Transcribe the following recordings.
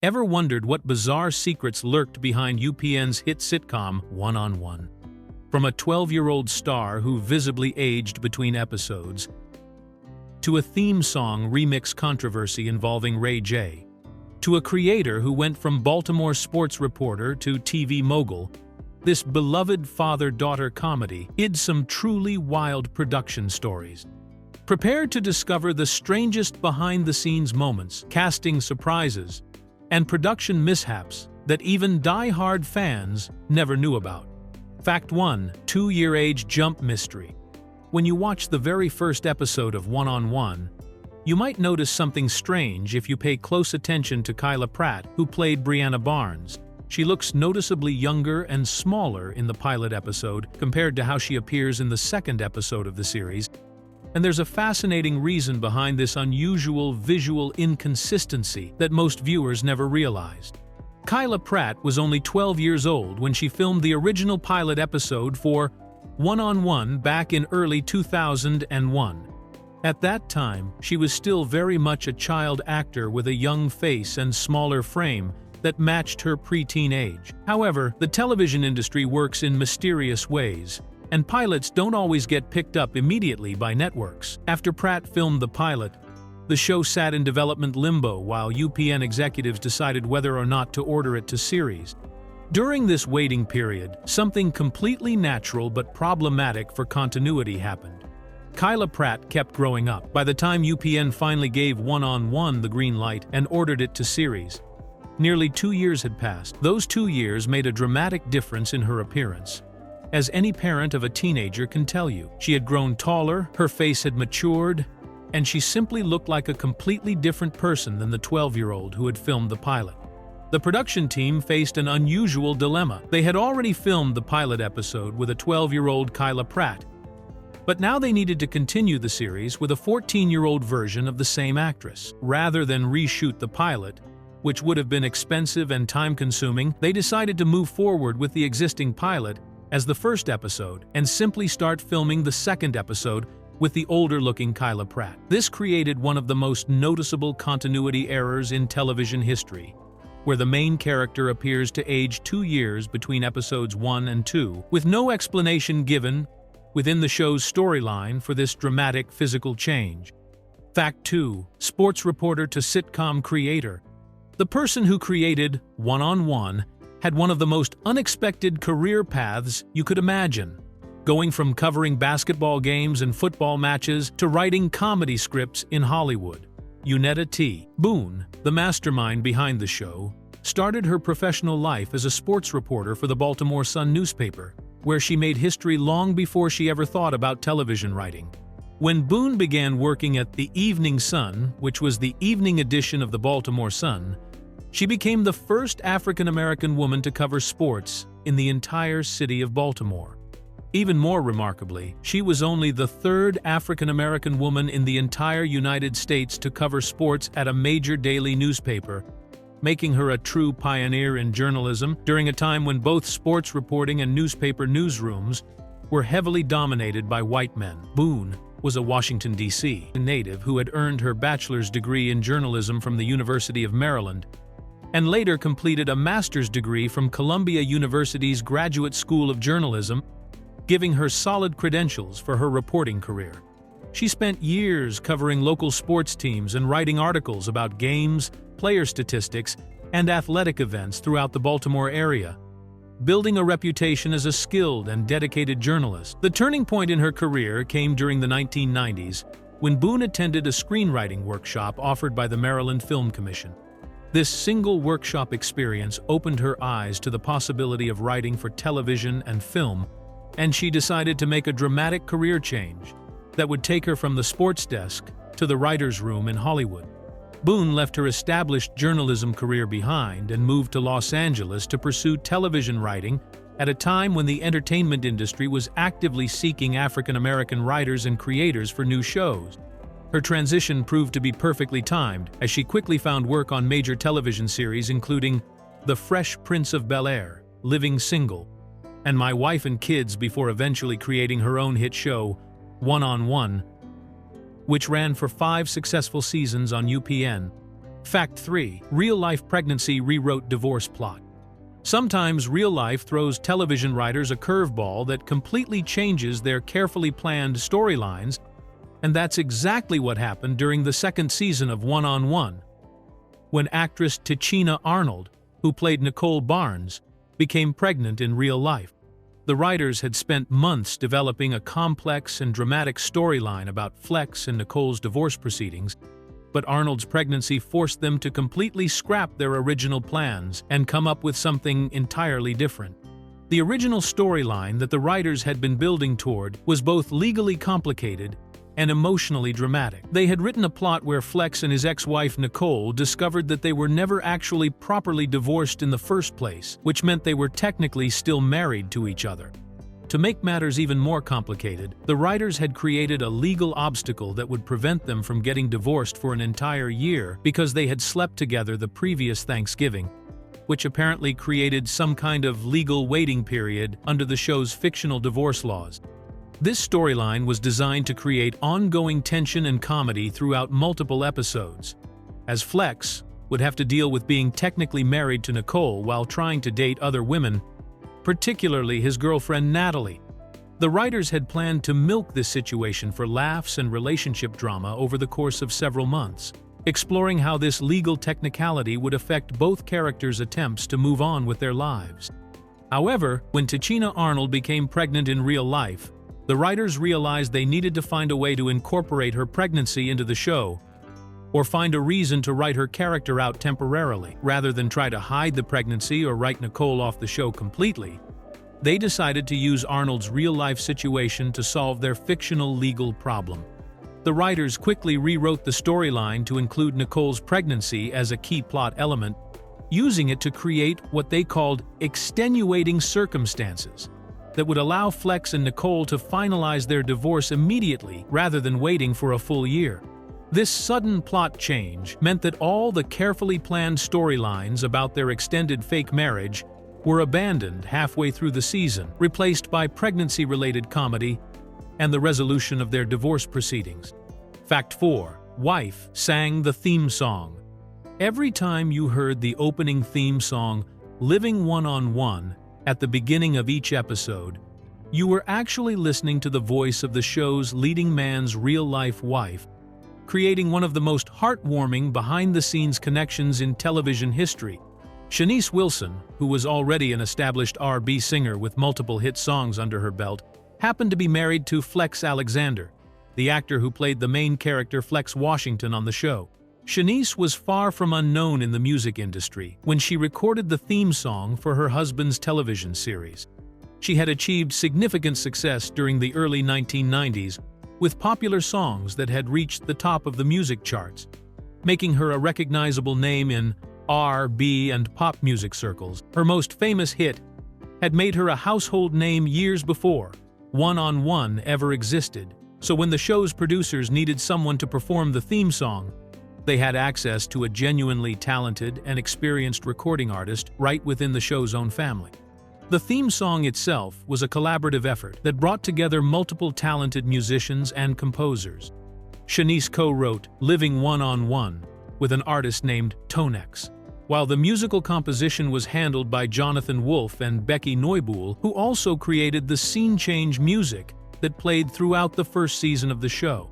Ever wondered what bizarre secrets lurked behind UPN's hit sitcom One-on-One? From a 12-year-old star who visibly aged between episodes, to a theme song remix controversy involving Ray J, to a creator who went from Baltimore sports reporter to TV mogul, this beloved father-daughter comedy hid some truly wild production stories. Prepare to discover the strangest behind-the-scenes moments, casting surprises, and production mishaps that even die-hard fans never knew about. Fact 1. Two-year age jump mystery. When you watch the very first episode of One-on-One, you might notice something strange if you pay close attention to Kyla Pratt, who played Brianna Barnes. She looks noticeably younger and smaller in the pilot episode compared to how she appears in the second episode of the series, and there's a fascinating reason behind this unusual visual inconsistency that most viewers never realized. Kyla Pratt was only 12 years old when she filmed the original pilot episode for One-on-One back in early 2001. At that time, she was still very much a child actor with a young face and smaller frame that matched her preteen age. However, the television industry works in mysterious ways, and pilots don't always get picked up immediately by networks. After Pratt filmed the pilot, the show sat in development limbo while UPN executives decided whether or not to order it to series. During this waiting period, something completely natural but problematic for continuity happened. Kyla Pratt kept growing up. By the time UPN finally gave One-on-One the green light and ordered it to series, nearly 2 years had passed. Those 2 years made a dramatic difference in her appearance. As any parent of a teenager can tell you, she had grown taller, her face had matured, and she simply looked like a completely different person than the 12-year-old who had filmed the pilot. The production team faced an unusual dilemma. They had already filmed the pilot episode with a 12-year-old Kyla Pratt, but now they needed to continue the series with a 14-year-old version of the same actress. Rather than reshoot the pilot, which would have been expensive and time-consuming, they decided to move forward with the existing pilot as the first episode and simply start filming the second episode with the older-looking Kyla Pratt. This created one of the most noticeable continuity errors in television history, where the main character appears to age 2 years between episodes 1 and 2, with no explanation given within the show's storyline for this dramatic physical change. Fact 2. Sports reporter to sitcom creator. The person who created One-on-One had one of the most unexpected career paths you could imagine, going from covering basketball games and football matches to writing comedy scripts in Hollywood. Unetta T. Boone, the mastermind behind the show, started her professional life as a sports reporter for the Baltimore Sun newspaper, where she made history long before she ever thought about television writing. When Boone began working at the Evening Sun, which was the evening edition of the Baltimore Sun, she became the first African-American woman to cover sports in the entire city of Baltimore. Even more remarkably, she was only the third African-American woman in the entire United States to cover sports at a major daily newspaper, making her a true pioneer in journalism during a time when both sports reporting and newspaper newsrooms were heavily dominated by white men. Boone was a Washington, D.C. native who had earned her bachelor's degree in journalism from the University of Maryland and later completed a master's degree from Columbia University's Graduate School of Journalism, giving her solid credentials for her reporting career. She spent years covering local sports teams and writing articles about games, player statistics, and athletic events throughout the Baltimore area, building a reputation as a skilled and dedicated journalist. The turning point in her career came during the 1990s when Boone attended a screenwriting workshop offered by the Maryland Film Commission. This single workshop experience opened her eyes to the possibility of writing for television and film, and she decided to make a dramatic career change that would take her from the sports desk to the writer's room in Hollywood. Boone left her established journalism career behind and moved to Los Angeles to pursue television writing at a time when the entertainment industry was actively seeking African-American writers and creators for new shows. Her transition proved to be perfectly timed, as she quickly found work on major television series including The Fresh Prince of Bel-Air, Living Single, and My Wife and Kids, before eventually creating her own hit show, One-on-One, which ran for 5 successful seasons on UPN. Fact 3. Real-life pregnancy rewrote divorce plot. Sometimes real life throws television writers a curveball that completely changes their carefully planned storylines, and that's exactly what happened during the second season of One-on-One, when actress Tichina Arnold, who played Nicole Barnes, became pregnant in real life. The writers had spent months developing a complex and dramatic storyline about Flex and Nicole's divorce proceedings, but Arnold's pregnancy forced them to completely scrap their original plans and come up with something entirely different. The original storyline that the writers had been building toward was both legally complicated and emotionally dramatic. They had written a plot where Flex and his ex-wife Nicole discovered that they were never actually properly divorced in the first place, which meant they were technically still married to each other. To make matters even more complicated, the writers had created a legal obstacle that would prevent them from getting divorced for an entire year because they had slept together the previous Thanksgiving, which apparently created some kind of legal waiting period under the show's fictional divorce laws. This storyline was designed to create ongoing tension and comedy throughout multiple episodes, as Flex would have to deal with being technically married to Nicole while trying to date other women, particularly his girlfriend Natalie. The writers had planned to milk this situation for laughs and relationship drama over the course of several months, exploring how this legal technicality would affect both characters' attempts to move on with their lives. However, when Tichina Arnold became pregnant in real life, the writers realized they needed to find a way to incorporate her pregnancy into the show, or find a reason to write her character out temporarily. Rather than try to hide the pregnancy or write Nicole off the show completely, they decided to use Arnold's real-life situation to solve their fictional legal problem. The writers quickly rewrote the storyline to include Nicole's pregnancy as a key plot element, using it to create what they called extenuating circumstances that would allow Flex and Nicole to finalize their divorce immediately rather than waiting for a full year. This sudden plot change meant that all the carefully planned storylines about their extended fake marriage were abandoned halfway through the season, replaced by pregnancy-related comedy and the resolution of their divorce proceedings. Fact 4. Wife sang the theme song. Every time you heard the opening theme song, Living One-on-One, at the beginning of each episode, you were actually listening to the voice of the show's leading man's real-life wife, creating one of the most heartwarming behind-the-scenes connections in television history. Shanice Wilson, who was already an established R&B singer with multiple hit songs under her belt, happened to be married to Flex Alexander, the actor who played the main character Flex Washington on the show. Shanice was far from unknown in the music industry when she recorded the theme song for her husband's television series. She had achieved significant success during the early 1990s with popular songs that had reached the top of the music charts, making her a recognizable name in R&B and pop music circles. Her most famous hit had made her a household name years before One-on-One ever existed, so when the show's producers needed someone to perform the theme song, they had access to a genuinely talented and experienced recording artist right within the show's own family. The theme song itself was a collaborative effort that brought together multiple talented musicians and composers. Shanice co-wrote Living One-on-One with an artist named Tonex, while the musical composition was handled by Jonathan Wolfe and Becky Neubuhl, who also created the scene change music that played throughout the first season of the show.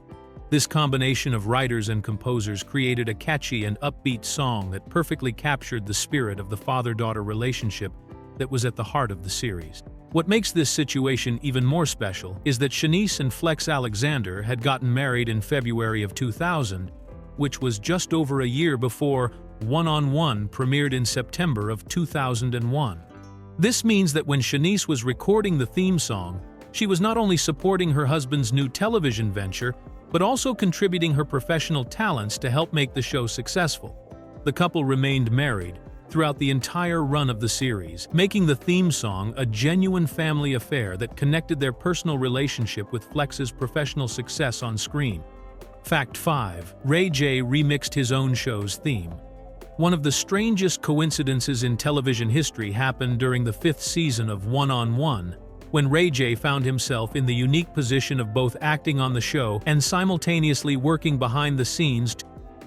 This combination of writers and composers created a catchy and upbeat song that perfectly captured the spirit of the father-daughter relationship that was at the heart of the series. What makes this situation even more special is that Shanice and Flex Alexander had gotten married in February of 2000, which was just over a year before One-on-One premiered in September of 2001. This means that when Shanice was recording the theme song, she was not only supporting her husband's new television venture, but also contributing her professional talents to help make the show successful. The couple remained married throughout the entire run of the series, making the theme song a genuine family affair that connected their personal relationship with Flex's professional success on screen. Fact 5. Ray J remixed his own show's theme. One of the strangest coincidences in television history happened during the 5th season of One-on-One, when Ray J found himself in the unique position of both acting on the show and simultaneously working behind the scenes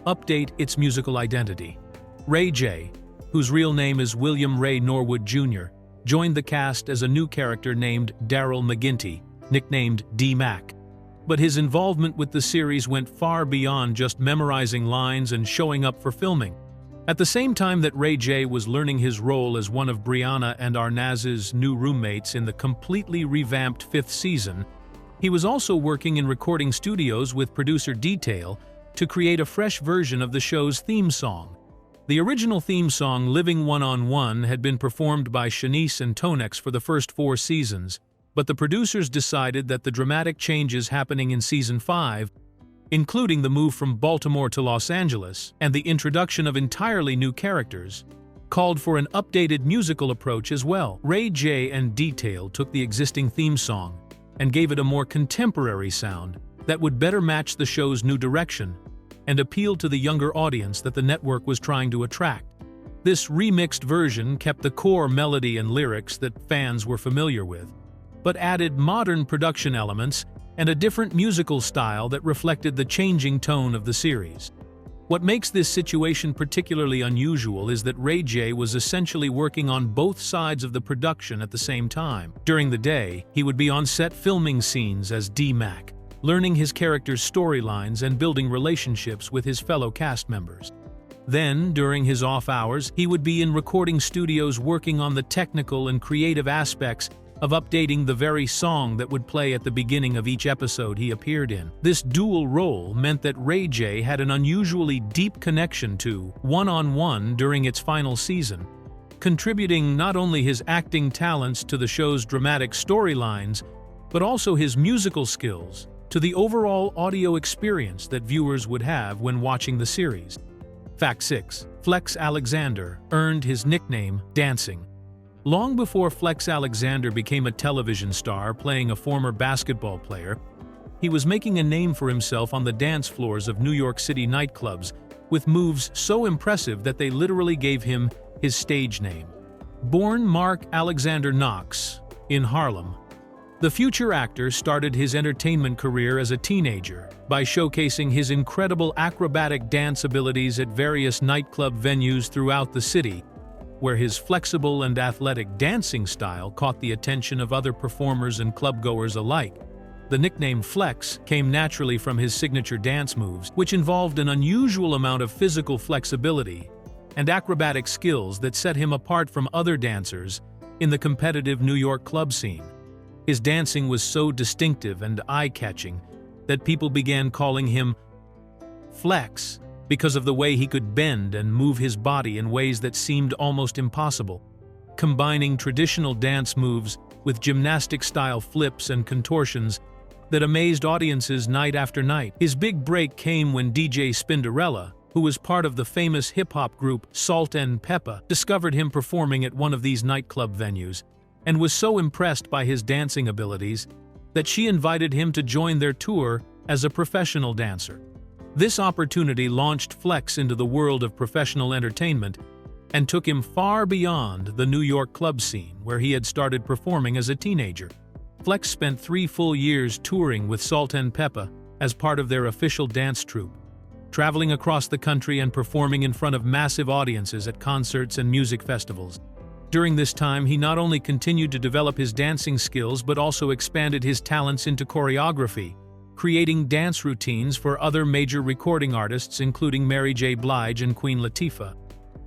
update its musical identity. Ray J, whose real name is William Ray Norwood Jr., joined the cast as a new character named Daryl McGinty, nicknamed D-Mac. But his involvement with the series went far beyond just memorizing lines and showing up for filming. At the same time that Ray J was learning his role as one of Brianna and Arnaz's new roommates in the completely revamped fifth season, he was also working in recording studios with producer Detail to create a fresh version of the show's theme song. The original theme song, Living One-on-One, had been performed by Shanice and Tonex for the first 4 seasons, but the producers decided that the dramatic changes happening in Season 5, including the move from Baltimore to Los Angeles and the introduction of entirely new characters, called for an updated musical approach as well. Ray J and Detail took the existing theme song and gave it a more contemporary sound that would better match the show's new direction and appeal to the younger audience that the network was trying to attract. This remixed version kept the core melody and lyrics that fans were familiar with, but added modern production elements and a different musical style that reflected the changing tone of the series. What makes this situation particularly unusual is that Ray J was essentially working on both sides of the production at the same time. During the day, he would be on set filming scenes as D-Mac, learning his character's storylines and building relationships with his fellow cast members. Then, during his off hours, he would be in recording studios working on the technical and creative aspects of updating the very song that would play at the beginning of each episode he appeared in. This dual role meant that Ray J had an unusually deep connection to One-on-One during its final season, contributing not only his acting talents to the show's dramatic storylines, but also his musical skills to the overall audio experience that viewers would have when watching the series. Fact 6. Flex Alexander earned his nickname Dancing. Long before Flex Alexander became a television star playing a former basketball player, he was making a name for himself on the dance floors of New York City nightclubs with moves so impressive that they literally gave him his stage name. Born Mark Alexander Knox in Harlem, the future actor started his entertainment career as a teenager by showcasing his incredible acrobatic dance abilities at various nightclub venues throughout the city, where his flexible and athletic dancing style caught the attention of other performers and clubgoers alike. The nickname Flex came naturally from his signature dance moves, which involved an unusual amount of physical flexibility and acrobatic skills that set him apart from other dancers in the competitive New York club scene. His dancing was so distinctive and eye-catching that people began calling him Flex, because of the way he could bend and move his body in ways that seemed almost impossible, combining traditional dance moves with gymnastic-style flips and contortions that amazed audiences night after night. His big break came when DJ Spinderella, who was part of the famous hip-hop group Salt and Peppa, discovered him performing at one of these nightclub venues and was so impressed by his dancing abilities that she invited him to join their tour as a professional dancer. This opportunity launched Flex into the world of professional entertainment and took him far beyond the New York club scene, where he had started performing as a teenager. Flex spent 3 full years touring with Salt and Peppa as part of their official dance troupe, traveling across the country and performing in front of massive audiences at concerts and music festivals. During this time, he not only continued to develop his dancing skills but also expanded his talents into choreography, creating dance routines for other major recording artists including Mary J. Blige and Queen Latifah.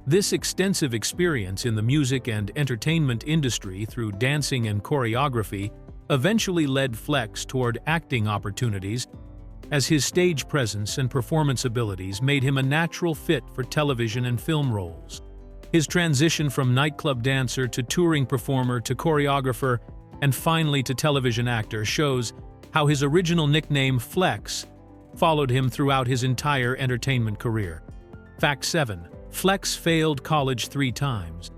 This extensive experience in the music and entertainment industry through dancing and choreography eventually led Flex toward acting opportunities, as his stage presence and performance abilities made him a natural fit for television and film roles. His transition from nightclub dancer to touring performer to choreographer and finally to television actor shows how his original nickname Flex followed him throughout his entire entertainment career. Fact 7. Flex failed college 3 times.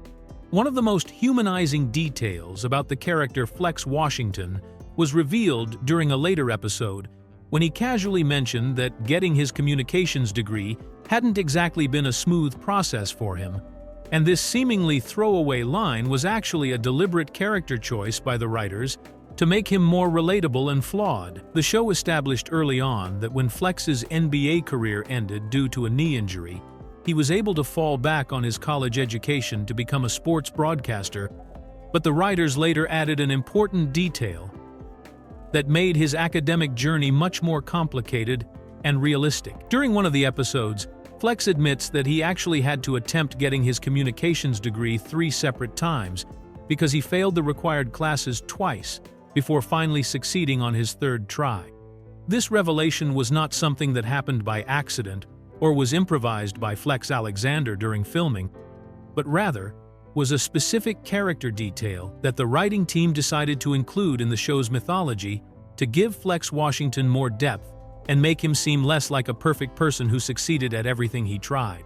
One of the most humanizing details about the character Flex Washington was revealed during a later episode when he casually mentioned that getting his communications degree hadn't exactly been a smooth process for him, and this seemingly throwaway line was actually a deliberate character choice by the writers to make him more relatable and flawed. The show established early on that when Flex's NBA career ended due to a knee injury, he was able to fall back on his college education to become a sports broadcaster, but the writers later added an important detail that made his academic journey much more complicated and realistic. During one of the episodes, Flex admits that he actually had to attempt getting his communications degree 3 separate times because he failed the required classes twice before finally succeeding on his 3rd try. This revelation was not something that happened by accident or was improvised by Flex Alexander during filming, but rather was a specific character detail that the writing team decided to include in the show's mythology to give Flex Washington more depth and make him seem less like a perfect person who succeeded at everything he tried.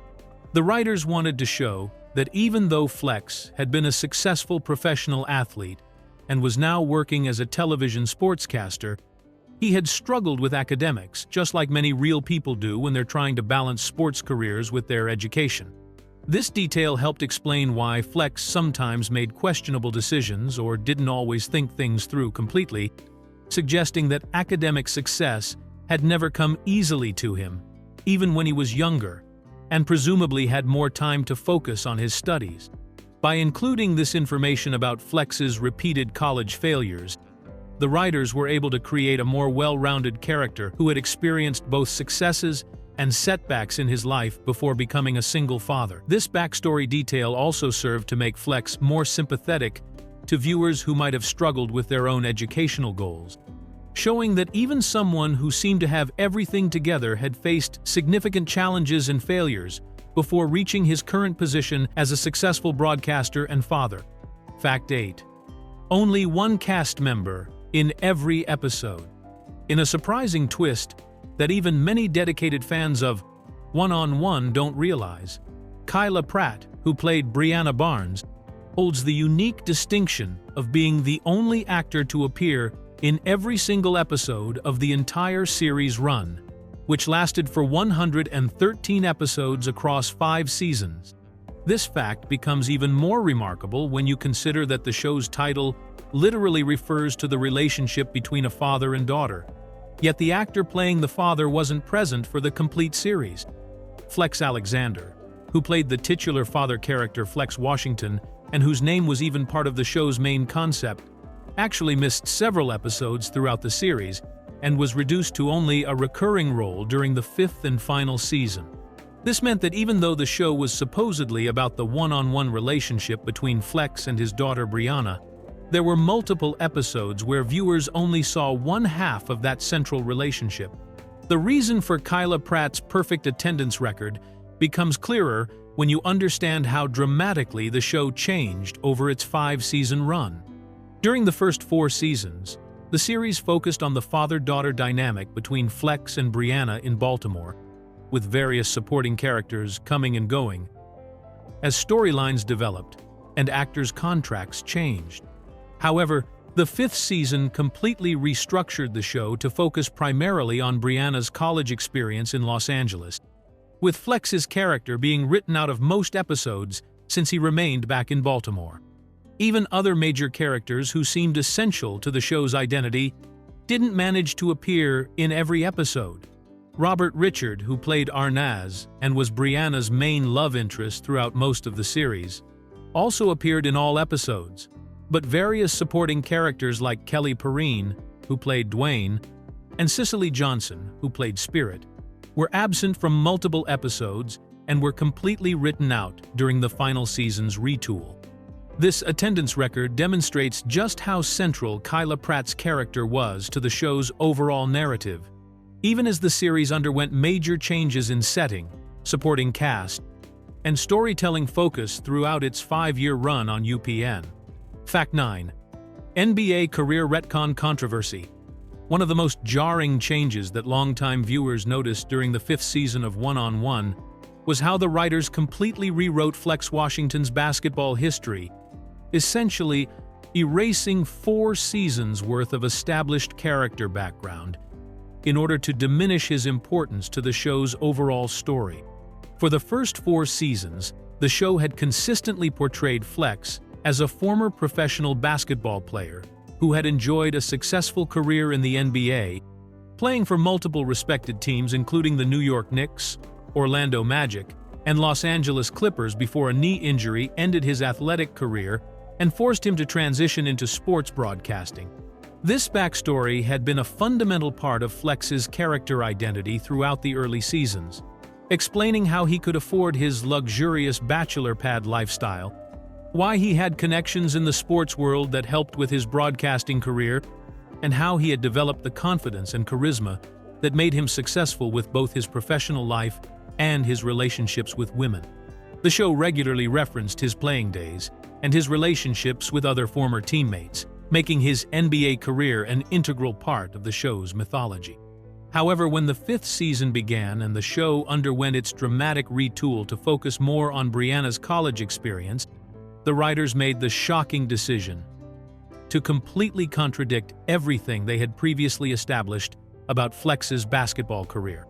The writers wanted to show that even though Flex had been a successful professional athlete and was now working as a television sportscaster, he had struggled with academics, just like many real people do when they're trying to balance sports careers with their education. This detail helped explain why Flex sometimes made questionable decisions or didn't always think things through completely, suggesting that academic success had never come easily to him, even when he was younger, and presumably had more time to focus on his studies. By including this information about Flex's repeated college failures, the writers were able to create a more well-rounded character who had experienced both successes and setbacks in his life before becoming a single father. This backstory detail also served to make Flex more sympathetic to viewers who might have struggled with their own educational goals, showing that even someone who seemed to have everything together had faced significant challenges and failures before reaching his current position as a successful broadcaster and father. Fact 8. Only one cast member in every episode. In a surprising twist that even many dedicated fans of One-on-One don't realize, Kyla Pratt, who played Brianna Barnes, holds the unique distinction of being the only actor to appear in every single episode of the entire series run, which lasted for 113 episodes across 5 seasons. This fact becomes even more remarkable when you consider that the show's title literally refers to the relationship between a father and daughter. Yet the actor playing the father wasn't present for the complete series. Flex Alexander, who played the titular father character Flex Washington and whose name was even part of the show's main concept, actually missed several episodes throughout the series and was reduced to only a recurring role during the 5th and final season. This meant that even though the show was supposedly about the one-on-one relationship between Flex and his daughter Brianna, there were multiple episodes where viewers only saw one half of that central relationship. The reason for Kyla Pratt's perfect attendance record becomes clearer when you understand how dramatically the show changed over its 5-season run. During the first 4 seasons, the series focused on the father-daughter dynamic between Flex and Brianna in Baltimore, with various supporting characters coming and going. As storylines developed and actors' contracts changed. However, the 5th season completely restructured the show to focus primarily on Brianna's college experience in Los Angeles, with Flex's character being written out of most episodes since he remained back in Baltimore. Even other major characters who seemed essential to the show's identity didn't manage to appear in every episode. Robert Richard, who played Arnaz and was Brianna's main love interest throughout most of the series, also appeared in all episodes. But various supporting characters like Kelly Perrine, who played Dwayne, and Cicely Johnson, who played Spirit, were absent from multiple episodes and were completely written out during the final season's retool. This attendance record demonstrates just how central Kyla Pratt's character was to the show's overall narrative, even as the series underwent major changes in setting, supporting cast, and storytelling focus throughout its 5-year run on UPN. Fact 9. NBA career retcon controversy. One of the most jarring changes that longtime viewers noticed during the 5th season of One-on-One was how the writers completely rewrote Flex Washington's basketball history, essentially erasing 4 seasons' worth of established character background in order to diminish his importance to the show's overall story. For the first 4 seasons, the show had consistently portrayed Flex as a former professional basketball player who had enjoyed a successful career in the NBA, playing for multiple respected teams including the New York Knicks, Orlando Magic, and Los Angeles Clippers before a knee injury ended his athletic career and forced him to transition into sports broadcasting. This backstory had been a fundamental part of Flex's character identity throughout the early seasons, explaining how he could afford his luxurious bachelor pad lifestyle, why he had connections in the sports world that helped with his broadcasting career, and how he had developed the confidence and charisma that made him successful with both his professional life and his relationships with women. The show regularly referenced his playing days and his relationships with other former teammates, making his NBA career an integral part of the show's mythology. However, when the fifth season began and the show underwent its dramatic retool to focus more on Brianna's college experience, the writers made the shocking decision to completely contradict everything they had previously established about Flex's basketball career.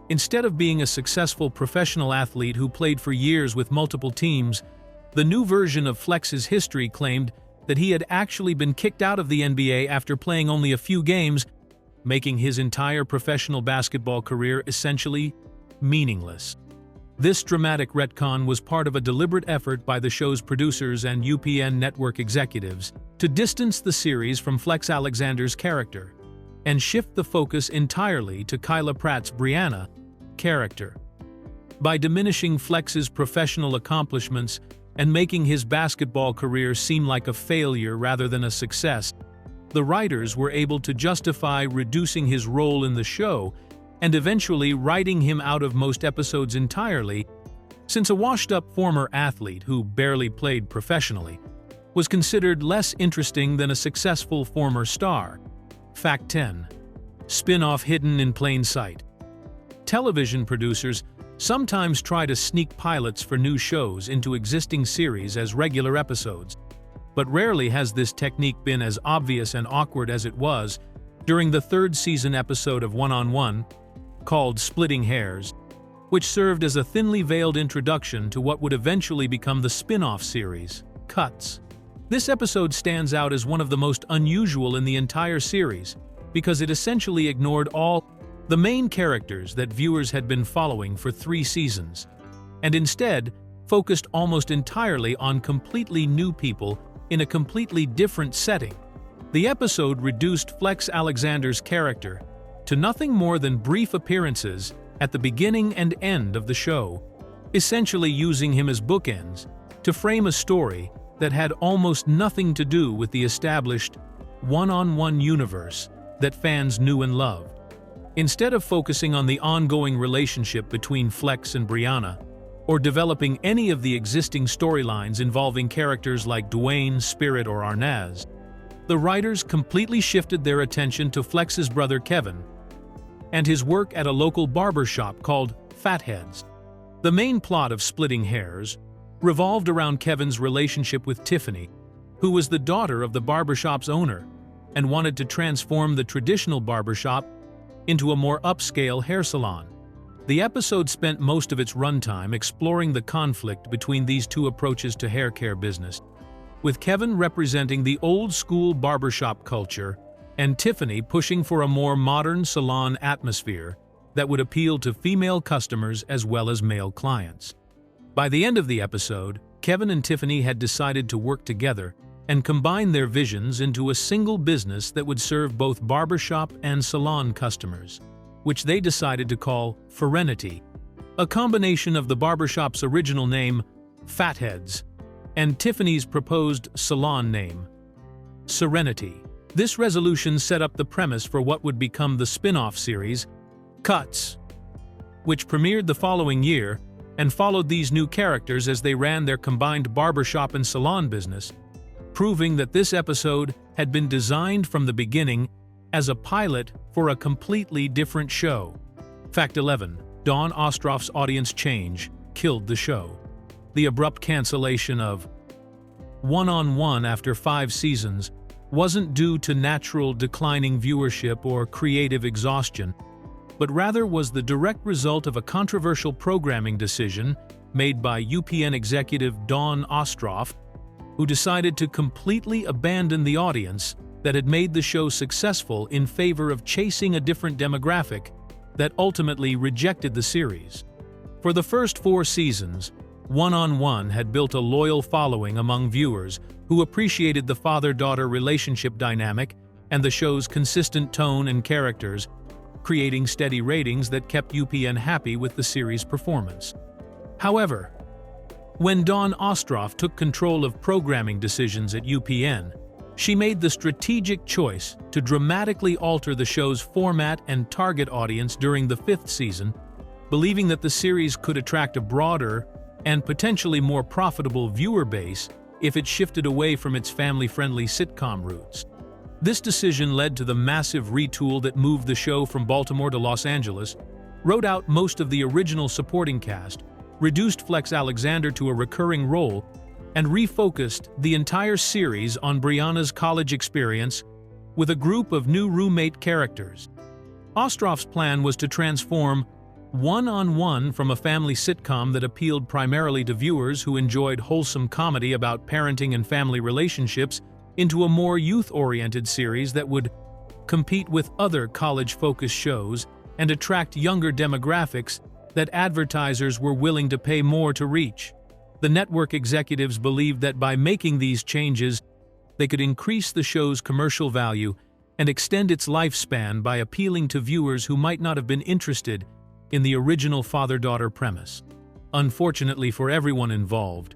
Instead of being a successful professional athlete who played for years with multiple teams, the new version of Flex's history claimed that he had actually been kicked out of the NBA after playing only a few games, making his entire professional basketball career essentially meaningless. This dramatic retcon was part of a deliberate effort by the show's producers and UPN network executives to distance the series from Flex Alexander's character and shift the focus entirely to Kyla Pratt's Brianna character. By diminishing Flex's professional accomplishments and making his basketball career seem like a failure rather than a success, the writers were able to justify reducing his role in the show and eventually writing him out of most episodes entirely, since a washed-up former athlete who barely played professionally was considered less interesting than a successful former star. Fact 10. Spin-off hidden in plain sight. Television producers sometimes try to sneak pilots for new shows into existing series as regular episodes, but rarely has this technique been as obvious and awkward as it was during the third season episode of One-on-One, called Splitting Hairs, which served as a thinly veiled introduction to what would eventually become the spin-off series, Cuts. This episode stands out as one of the most unusual in the entire series because it essentially ignored all the main characters that viewers had been following for 3 seasons, and instead focused almost entirely on completely new people in a completely different setting. The episode reduced Flex Alexander's character to nothing more than brief appearances at the beginning and end of the show, essentially using him as bookends to frame a story that had almost nothing to do with the established one-on-one universe that fans knew and loved. Instead of focusing on the ongoing relationship between Flex and Brianna, or developing any of the existing storylines involving characters like Dwayne, Spirit, or Arnaz, the writers completely shifted their attention to Flex's brother Kevin and his work at a local barbershop called Fatheads. The main plot of Splitting Hairs revolved around Kevin's relationship with Tiffany, who was the daughter of the barbershop's owner and wanted to transform the traditional barbershop into a more upscale hair salon. The episode spent most of its runtime exploring the conflict between these two approaches to hair care business, with Kevin representing the old-school barbershop culture and Tiffany pushing for a more modern salon atmosphere that would appeal to female customers as well as male clients. By the end of the episode, Kevin and Tiffany had decided to work together and combine their visions into a single business that would serve both barbershop and salon customers, which they decided to call Ferenity, a combination of the barbershop's original name, Fatheads, and Tiffany's proposed salon name, Serenity. This resolution set up the premise for what would become the spin-off series, Cuts, which premiered the following year and followed these new characters as they ran their combined barbershop and salon business, proving that this episode had been designed from the beginning as a pilot for a completely different show. Fact 11. Dawn Ostroff's audience change killed the show. The abrupt cancellation of One-on-One after 5 seasons wasn't due to natural declining viewership or creative exhaustion, but rather was the direct result of a controversial programming decision made by UPN executive Dawn Ostroff, who decided to completely abandon the audience that had made the show successful in favor of chasing a different demographic that ultimately rejected the series. For the first 4 seasons, One-on-One had built a loyal following among viewers who appreciated the father-daughter relationship dynamic and the show's consistent tone and characters, creating steady ratings that kept UPN happy with the series' performance. However, when Dawn Ostroff took control of programming decisions at UPN, she made the strategic choice to dramatically alter the show's format and target audience during the 5th season, believing that the series could attract a broader and potentially more profitable viewer base if it shifted away from its family-friendly sitcom roots. This decision led to the massive retool that moved the show from Baltimore to Los Angeles, wrote out most of the original supporting cast, reduced Flex Alexander to a recurring role, and refocused the entire series on Brianna's college experience with a group of new roommate characters. Ostroff's plan was to transform One-on-One from a family sitcom that appealed primarily to viewers who enjoyed wholesome comedy about parenting and family relationships into a more youth-oriented series that would compete with other college-focused shows and attract younger demographics that advertisers were willing to pay more to reach. The network executives believed that by making these changes, they could increase the show's commercial value and extend its lifespan by appealing to viewers who might not have been interested in the original father-daughter premise. Unfortunately for everyone involved,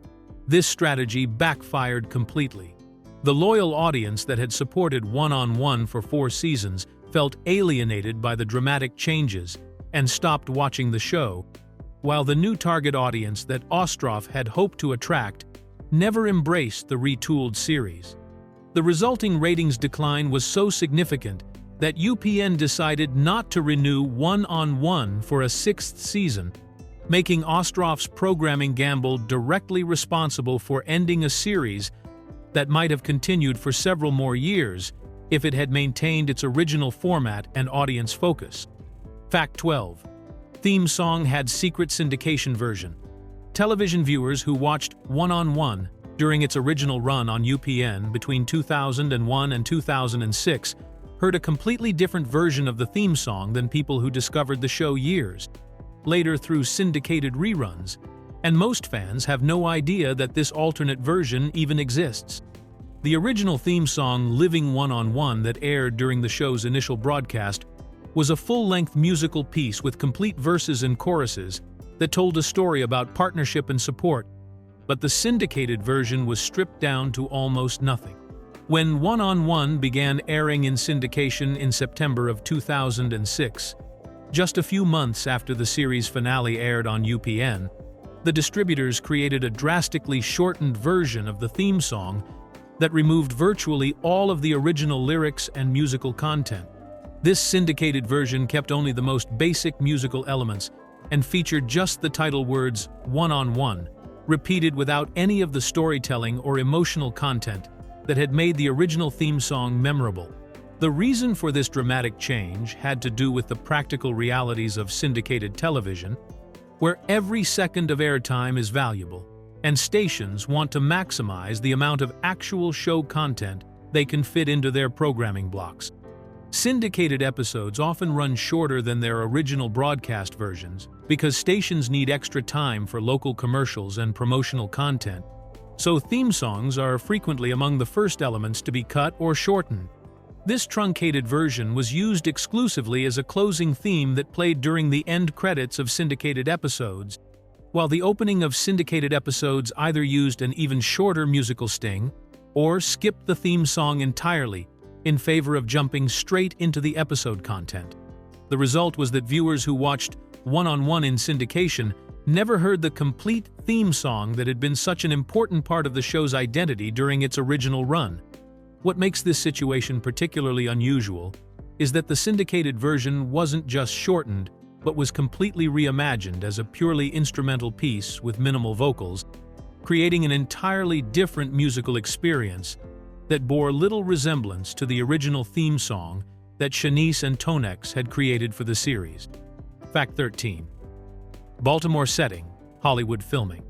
this strategy backfired completely. The loyal audience that had supported One-on-One for 4 seasons felt alienated by the dramatic changes and stopped watching the show, while the new target audience that Ostroff had hoped to attract never embraced the retooled series. The resulting ratings decline was so significant that UPN decided not to renew One-on-One for a 6th season, making Ostroff's programming gamble directly responsible for ending a series that might have continued for several more years if it had maintained its original format and audience focus. Fact 12. Theme song had secret syndication version. Television viewers who watched One-on-One during its original run on UPN between 2001 and 2006 heard a completely different version of the theme song than people who discovered the show years later through syndicated reruns, and most fans have no idea that this alternate version even exists. The original theme song Living One-on-One that aired during the show's initial broadcast was a full-length musical piece with complete verses and choruses that told a story about partnership and support, but the syndicated version was stripped down to almost nothing. When One-on-One began airing in syndication in September of 2006, just a few months after the series finale aired on UPN, the distributors created a drastically shortened version of the theme song that removed virtually all of the original lyrics and musical content. This syndicated version kept only the most basic musical elements and featured just the title words "One-on-One," repeated without any of the storytelling or emotional content that had made the original theme song memorable. The reason for this dramatic change had to do with the practical realities of syndicated television, where every second of airtime is valuable, and stations want to maximize the amount of actual show content they can fit into their programming blocks. Syndicated episodes often run shorter than their original broadcast versions because stations need extra time for local commercials and promotional content, so theme songs are frequently among the first elements to be cut or shortened. This truncated version was used exclusively as a closing theme that played during the end credits of syndicated episodes, while the opening of syndicated episodes either used an even shorter musical sting or skipped the theme song entirely in favor of jumping straight into the episode content. The result was that viewers who watched One-on-One in syndication never heard the complete theme song that had been such an important part of the show's identity during its original run. What makes this situation particularly unusual is that the syndicated version wasn't just shortened, but was completely reimagined as a purely instrumental piece with minimal vocals, creating an entirely different musical experience that bore little resemblance to the original theme song that Shanice and Tonex had created for the series. Fact 13. Baltimore setting, Hollywood filming.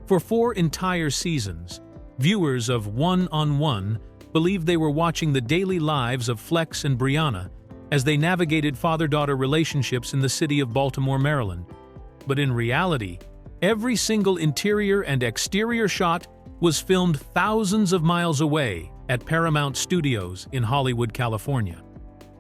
For 4 entire seasons, viewers of One-on-One believed they were watching the daily lives of Flex and Brianna as they navigated father-daughter relationships in the city of Baltimore, Maryland. But in reality, every single interior and exterior shot was filmed thousands of miles away at Paramount Studios in Hollywood, California.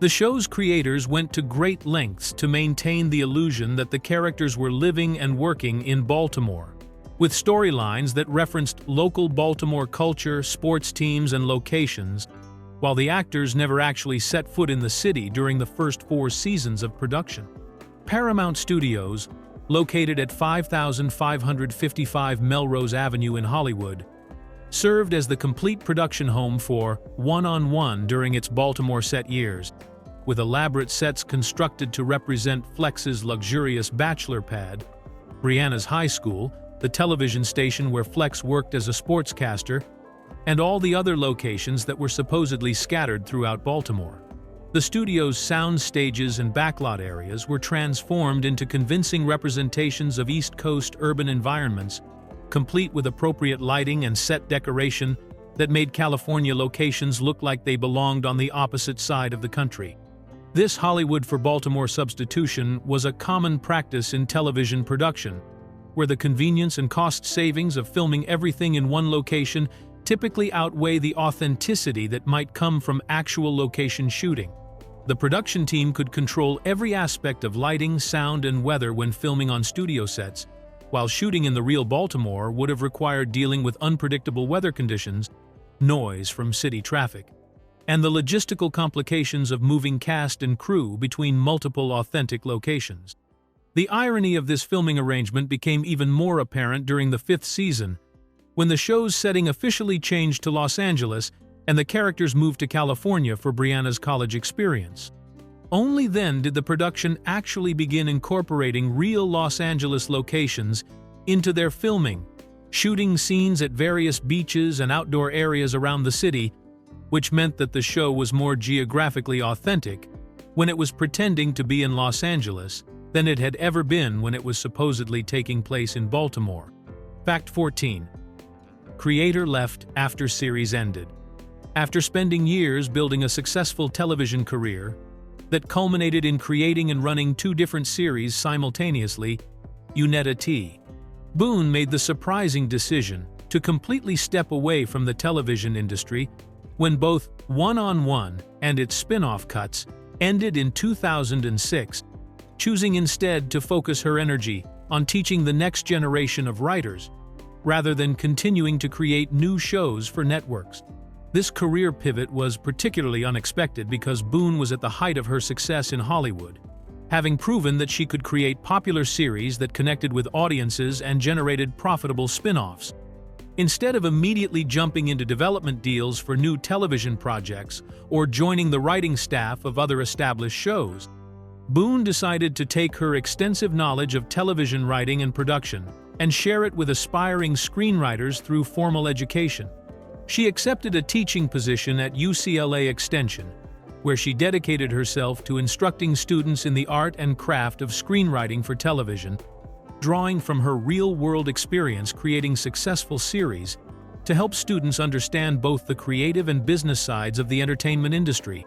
The show's creators went to great lengths to maintain the illusion that the characters were living and working in Baltimore, with storylines that referenced local Baltimore culture, sports teams, and locations, while the actors never actually set foot in the city during the first 4 seasons of production. Paramount Studios, located at 5555 Melrose Avenue in Hollywood, served as the complete production home for One-on-One during its Baltimore set years, with elaborate sets constructed to represent Flex's luxurious bachelor pad, Brianna's high school, the television station where Flex worked as a sportscaster, and all the other locations that were supposedly scattered throughout Baltimore. The studio's sound stages and backlot areas were transformed into convincing representations of East Coast urban environments, complete with appropriate lighting and set decoration that made California locations look like they belonged on the opposite side of the country. This Hollywood for Baltimore substitution was a common practice in television production, where the convenience and cost savings of filming everything in one location typically outweigh the authenticity that might come from actual location shooting. The production team could control every aspect of lighting, sound, and weather when filming on studio sets, while shooting in the real Baltimore would have required dealing with unpredictable weather conditions, noise from city traffic, and the logistical complications of moving cast and crew between multiple authentic locations. The irony of this filming arrangement became even more apparent during the 5th season, when the show's setting officially changed to Los Angeles and the characters moved to California for Brianna's college experience. Only then did the production actually begin incorporating real Los Angeles locations into their filming, shooting scenes at various beaches and outdoor areas around the city, which meant that the show was more geographically authentic when it was pretending to be in Los Angeles than it had ever been when it was supposedly taking place in Baltimore. Fact 14. Creator left after series ended. After spending years building a successful television career that culminated in creating and running 2 different series simultaneously, Unetta T. Boone made the surprising decision to completely step away from the television industry when both One-on-One and its spin-off cuts ended in 2006, choosing instead to focus her energy on teaching the next generation of writers, rather than continuing to create new shows for networks. This career pivot was particularly unexpected because Boone was at the height of her success in Hollywood, having proven that she could create popular series that connected with audiences and generated profitable spin-offs. Instead of immediately jumping into development deals for new television projects or joining the writing staff of other established shows, Boone decided to take her extensive knowledge of television writing and production and share it with aspiring screenwriters through formal education. She accepted a teaching position at UCLA Extension, where she dedicated herself to instructing students in the art and craft of screenwriting for television, drawing from her real-world experience creating successful series to help students understand both the creative and business sides of the entertainment industry.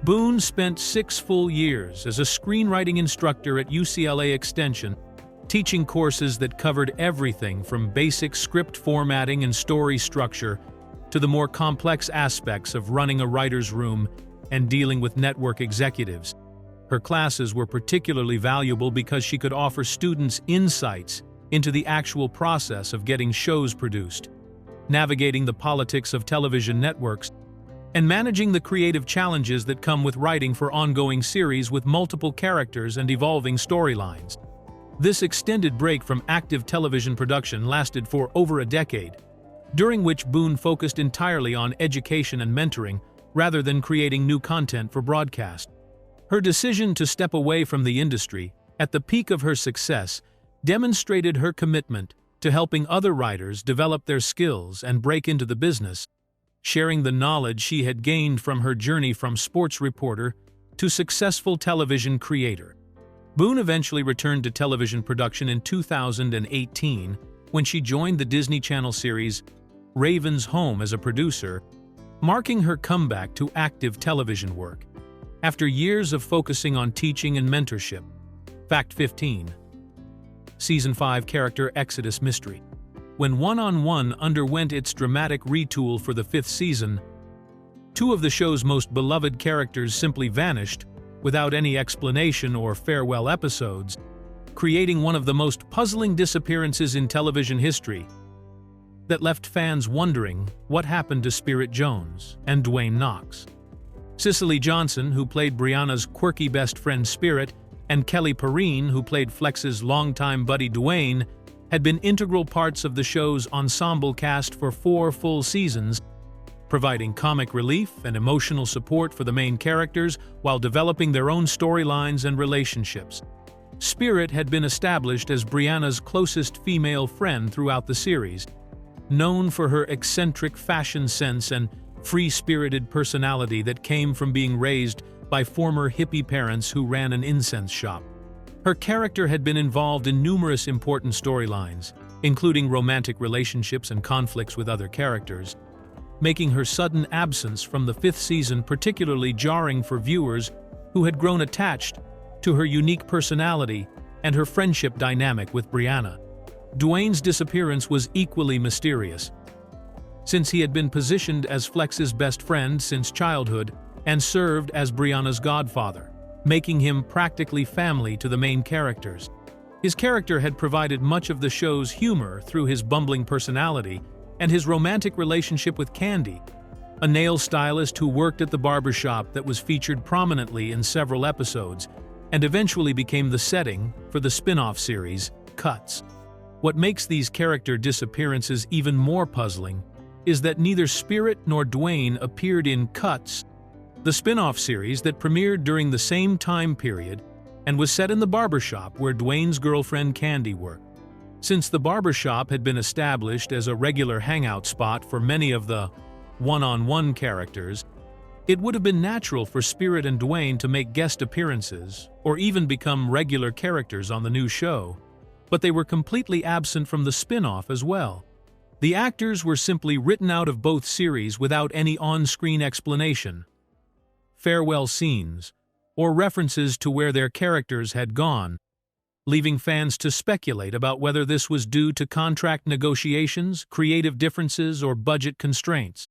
Boone spent 6 full years as a screenwriting instructor at UCLA Extension, teaching courses that covered everything from basic script formatting and story structure to the more complex aspects of running a writer's room and dealing with network executives. Her classes were particularly valuable because she could offer students insights into the actual process of getting shows produced, navigating the politics of television networks, and managing the creative challenges that come with writing for ongoing series with multiple characters and evolving storylines. This extended break from active television production lasted for over a decade, during which Boone focused entirely on education and mentoring rather than creating new content for broadcast. Her decision to step away from the industry, at the peak of her success, demonstrated her commitment to helping other writers develop their skills and break into the business, sharing the knowledge she had gained from her journey from sports reporter to successful television creator. Boone eventually returned to television production in 2018 when she joined the Disney Channel series Raven's Home as a producer, marking her comeback to active television work, after years of focusing on teaching and mentorship. Fact 15. Season 5 Character Exodus Mystery. When One-on-One underwent its dramatic retool for the 5th season, two of the show's most beloved characters simply vanished without any explanation or farewell episodes, creating one of the most puzzling disappearances in television history that left fans wondering what happened to Spirit Jones and Dwayne Knox. Cicely Johnson, who played Brianna's quirky best friend Spirit, and Kelly Perrine, who played Flex's longtime buddy Dwayne, had been integral parts of the show's ensemble cast for 4 full seasons, providing comic relief and emotional support for the main characters while developing their own storylines and relationships. Spirit had been established as Brianna's closest female friend throughout the series, known for her eccentric fashion sense and free-spirited personality that came from being raised by former hippie parents who ran an incense shop. Her character had been involved in numerous important storylines, including romantic relationships and conflicts with other characters, making her sudden absence from the 5th season particularly jarring for viewers who had grown attached to her unique personality and her friendship dynamic with Brianna. Dwayne's disappearance was equally mysterious, since he had been positioned as Flex's best friend since childhood and served as Brianna's godfather, making him practically family to the main characters. His character had provided much of the show's humor through his bumbling personality and his romantic relationship with Candy, a nail stylist who worked at the barbershop that was featured prominently in several episodes and eventually became the setting for the spin-off series, Cuts. What makes these character disappearances even more puzzling is that neither Spirit nor Dwayne appeared in Cuts, the spin-off series that premiered during the same time period and was set in the barbershop where Dwayne's girlfriend Candy worked. Since the barbershop had been established as a regular hangout spot for many of the one-on-one characters, it would have been natural for Spirit and Dwayne to make guest appearances or even become regular characters on the new show, but they were completely absent from the spin-off as well. The actors were simply written out of both series without any on-screen explanation, farewell scenes, or references to where their characters had gone, leaving fans to speculate about whether this was due to contract negotiations, creative differences, or budget constraints.